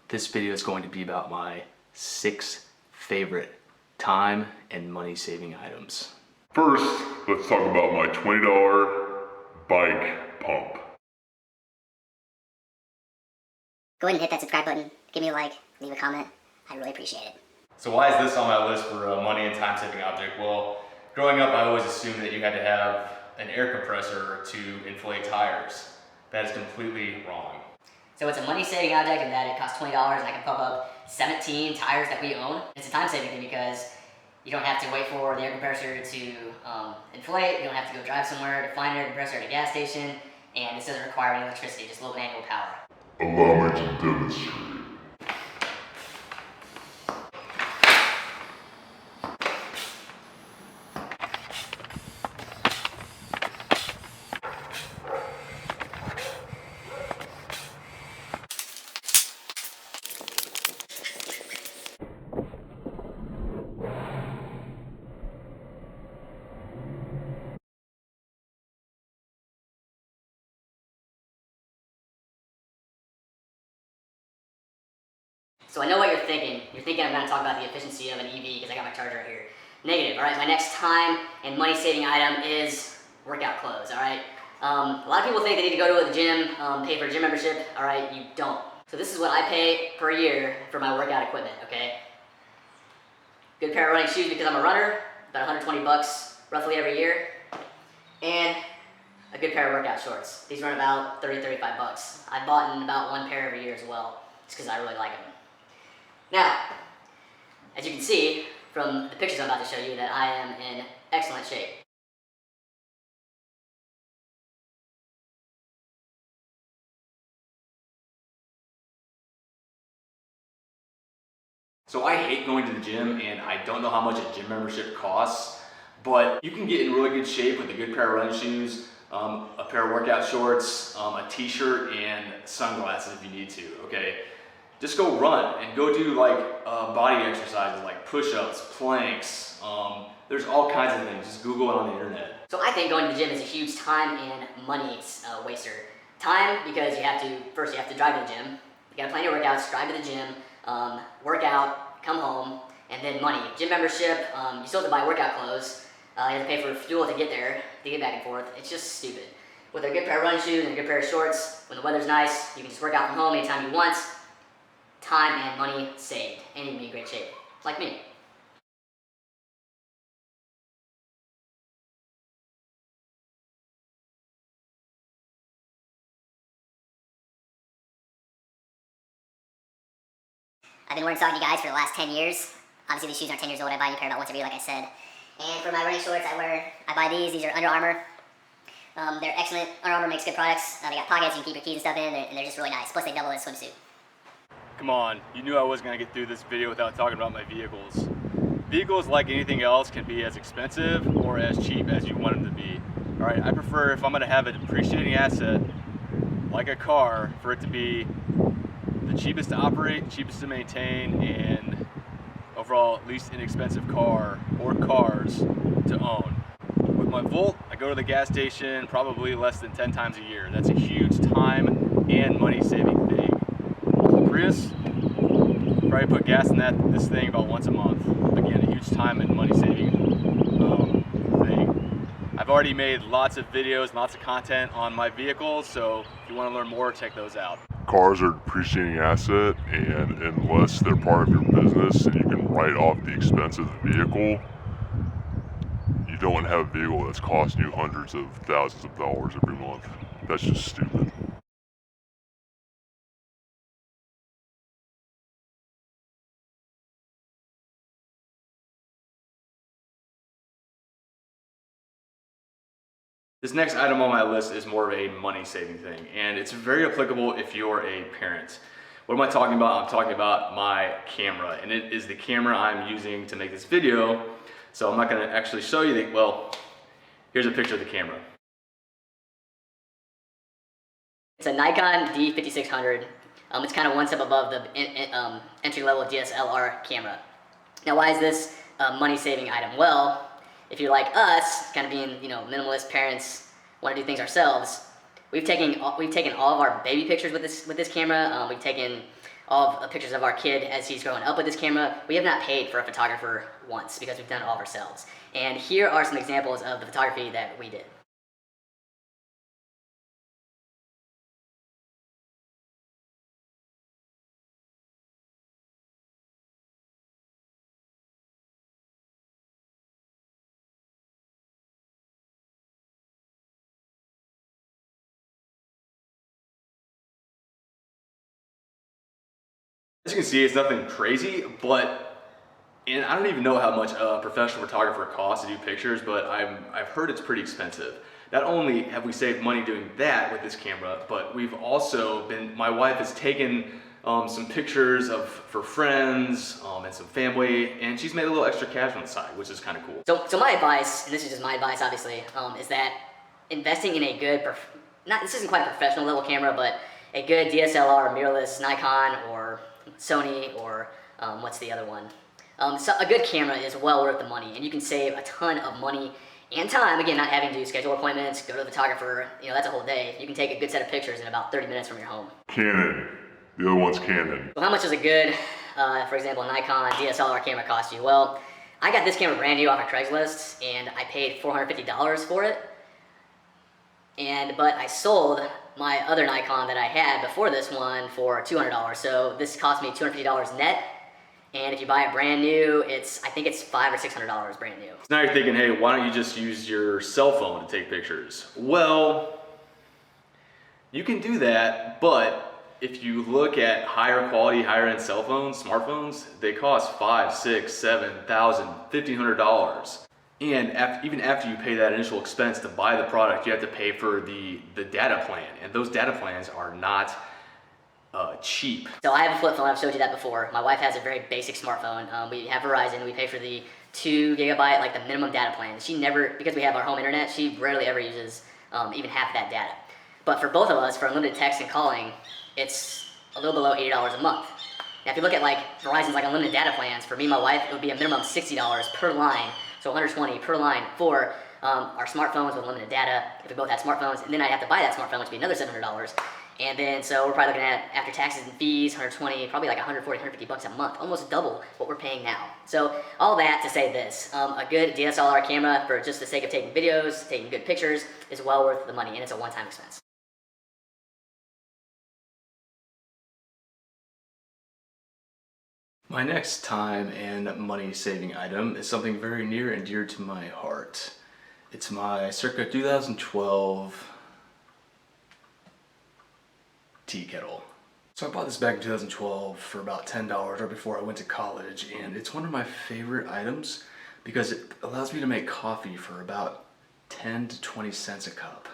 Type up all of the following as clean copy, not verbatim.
This video is going to be about my 6 favorite time and money saving items. First, let's talk about my $20 bike pump. Go ahead and hit that subscribe button, give me a like, leave a comment. I really appreciate it. So why is this on my list for a money and time saving object? Well, growing up I always assumed that you had to have an air compressor to inflate tires. That is completely wrong. So it's a money saving object in that it costs $20 and I can pump up 17 tires that we own. It's a time saving thing because you don't have to wait for the air compressor to inflate, you don't have to go drive somewhere to find an air compressor at a gas station, and this doesn't require any electricity, just low manual power. Allow me to demonstrate. So I know what you're thinking. You're thinking I'm going to talk about the efficiency of an EV because I got my charger right here. Negative, all right? My next time and money saving item is workout clothes, all right? A lot of people think they need to go to the gym, pay for a gym membership, all right? You don't. So this is what I pay per year for my workout equipment, okay? Good pair of running shoes because I'm a runner, about 120 bucks roughly every year. And a good pair of workout shorts. These run about 30, 35 bucks. I've bought in about one pair every year as well, just because I really like them. Now, as you can see from the pictures I'm about to show you, that I am in excellent shape. So I hate going to the gym and I don't know how much a gym membership costs, but you can get in really good shape with a good pair of running shoes, a pair of workout shorts, a t-shirt, and sunglasses if you need to, okay? Just go run and go do like body exercises like push-ups, planks. There's all kinds of things. Just Google it on the internet. So I think going to the gym is a huge time and money waster. Time because first you have to drive to the gym. You gotta plan your workouts, drive to the gym, work out, come home, and then money. Gym membership, you still have to buy workout clothes. You have to pay for fuel to get there, to get back and forth. It's just stupid. With a good pair of running shoes and a good pair of shorts, when the weather's nice, you can just work out from home anytime you want. Time and money saved, and you can be in great shape, like me. I've been wearing talking to you guys for the last 10 years. Obviously these shoes aren't 10 years old, I buy a new pair about once every year, like I said. And for my running shorts, I buy these are Under Armour. They're excellent. Under Armour makes good products. They got pockets, you can keep your keys and stuff in, and they're just really nice. Plus they double as a swimsuit. Come on, you knew I wasn't gonna get through this video without talking about my vehicles. Vehicles, like anything else, can be as expensive or as cheap as you want them to be. All right, I prefer, if I'm gonna have a depreciating asset, like a car, for it to be the cheapest to operate, cheapest to maintain, and overall least inexpensive car or cars to own. With my Volt, I go to the gas station probably less than 10 times a year. That's a huge time and money saving thing. Prius, probably put gas in this thing about once a month. Again, a huge time and money saving thing. I've already made lots of videos, lots of content on my vehicles, so if you want to learn more, check those out. Cars are a depreciating asset, and unless they're part of your business and you can write off the expense of the vehicle, you don't want to have a vehicle that's costing you hundreds of thousands of dollars every month. That's just stupid. This next item on my list is more of a money saving thing, and it's very applicable if you're a parent. What am I talking about? I'm talking about my camera, and it is the camera I'm using to make this video. So I'm not gonna actually show you well, here's a picture of the camera. It's a Nikon D5600. It's kind of one step above the entry-level DSLR camera. Now, why is this a money-saving item? Well, if you're like us, kind of being minimalist parents, want to do things ourselves, we've taken all of our baby pictures with this camera. We've taken of pictures of our kid as he's growing up with this camera. We have not paid for a photographer once because we've done it all ourselves. And here are some examples of the photography that we did. As you can see, it's nothing crazy, and I don't even know how much a professional photographer costs to do pictures, but I've heard it's pretty expensive. Not only have we saved money doing that with this camera, but we've also my wife has taken some pictures for friends and some family, and she's made a little extra cash on the side, which is kind of cool. So my advice, and this is just my advice obviously, is that investing in a good, this isn't quite a professional level camera, but a good DSLR, mirrorless, Nikon, or Sony, or what's the other one? So a good camera is well worth the money, and you can save a ton of money and time. Again, not having to schedule appointments, go to the photographer, that's a whole day. You can take a good set of pictures in about 30 minutes from your home. Canon. The other one's Canon. So how much does a good, for example, Nikon DSLR camera cost you? Well, I got this camera brand new off of Craigslist, and I paid $450 for it. But I sold my other Nikon that I had before this one for $200. So this cost me $250 net. And if you buy it brand new, I think it's $500 or $600 brand new. So now you're thinking, hey, why don't you just use your cell phone to take pictures? Well, you can do that, but if you look at higher quality, higher end cell phones, smartphones, they cost $5,000, $6,000, $7,000, $1,500. And even after you pay that initial expense to buy the product, you have to pay for the data plan. And those data plans are not cheap. So I have a flip phone, I've showed you that before. My wife has a very basic smartphone. We have Verizon, we pay for the 2 gigabyte, like the minimum data plan. She never, because we have our home internet, she rarely ever uses even half that data. But for both of us, for unlimited text and calling, it's a little below $80 a month. Now if you look at like Verizon's like unlimited data plans, for me and my wife, it would be a minimum $60 per line. So $120 per line for our smartphones with unlimited data, if we both had smartphones, and then I'd have to buy that smartphone, which would be another $700. And then, so we're probably looking at, after taxes and fees, $120, probably like $140, $150 a month, almost double what we're paying now. So all that to say this, a good DSLR camera for just the sake of taking videos, taking good pictures, is well worth the money, and it's a one-time expense. My next time and money saving item is something very near and dear to my heart. It's my circa 2012 tea kettle. So I bought this back in 2012 for about $10 right before I went to college, and it's one of my favorite items because it allows me to make coffee for about 10 to 20 cents a cup.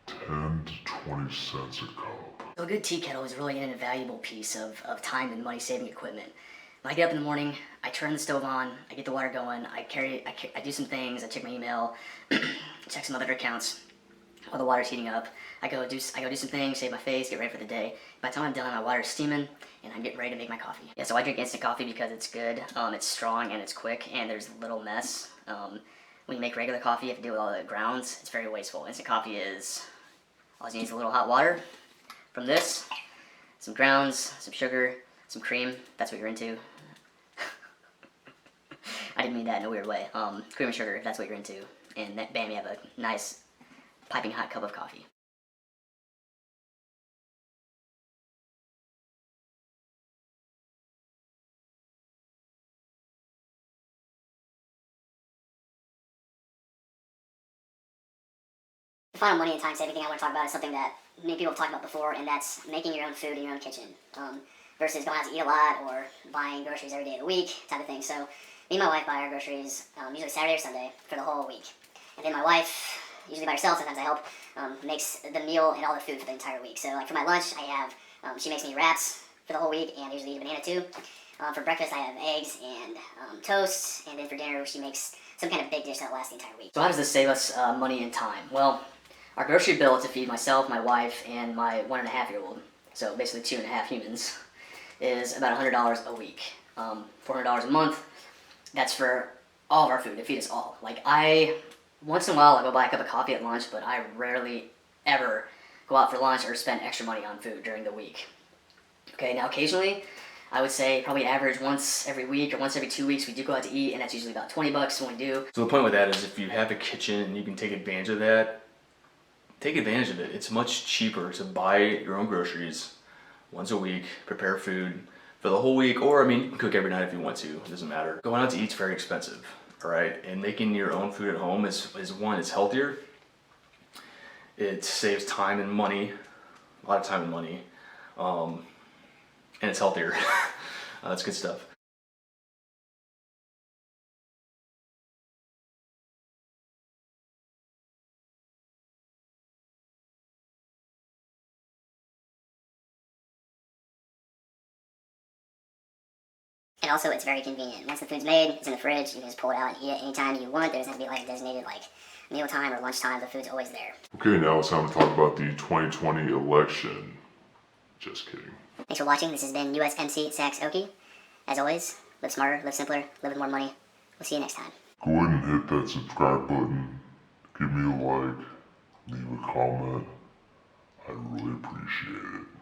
10 to 20 cents a cup. So a good tea kettle is really an invaluable piece of time and money saving equipment. When I get up in the morning, I turn the stove on, I get the water going, I do some things, I check my email, check some other accounts while the water's heating up. I go do some things, shave my face, get ready for the day. By the time I'm done, my water's steaming, and I'm getting ready to make my coffee. Yeah, so I drink instant coffee because it's good, it's strong, and it's quick, and there's little mess. When you make regular coffee, you have to deal with all the grounds. It's very wasteful. Instant coffee is, all you need is a little hot water from this, some grounds, some sugar, some cream. That's what you're into. I didn't mean that in a weird way. Cream and sugar, if that's what you're into. And then, bam, you have a nice piping hot cup of coffee. The final money and time saving thing I want to talk about is something that many people have talked about before, and that's making your own food in your own kitchen versus going out to eat a lot or buying groceries every day of the week type of thing. So me and my wife buy our groceries usually Saturday or Sunday for the whole week. And then my wife, usually by herself, sometimes I help, makes the meal and all the food for the entire week. So like for my lunch, I have, she makes me wraps for the whole week, and I usually eat a banana too. For breakfast, I have eggs and toast, and then for dinner, she makes some kind of big dish that lasts the entire week. So how does this save us money and time? Well, our grocery bill to feed myself, my wife, and my 1.5-year-old, so basically 2.5 humans, is about $100 a week. $400 a month. That's for all of our food, to feed us all. Like once in a while, I go buy a cup of coffee at lunch, but I rarely ever go out for lunch or spend extra money on food during the week. Okay, now occasionally, I would say probably average once every week or once every 2 weeks we do go out to eat, and that's usually about $20 when we do. So the point with that is if you have a kitchen and you can take advantage of that, take advantage of it. It's much cheaper to buy your own groceries once a week, prepare food for the whole week, or I mean, you can cook every night if you want to, it doesn't matter. Going out to eat's very expensive, all right? And making your own food at home is one, it's healthier. It saves time and money, a lot of time and money, and it's healthier. That's good stuff. And also, it's very convenient. Once the food's made, it's in the fridge. You can just pull it out and eat it anytime you want. There doesn't have to be like designated like meal time or lunchtime. The food's always there. Okay, now it's time to talk about the 2020 election. Just kidding. Thanks for watching. This has been USMC Sax Oki. As always, live smarter, live simpler, live with more money. We'll see you next time. Go ahead and hit that subscribe button. Give me a like. Leave a comment. I really appreciate it.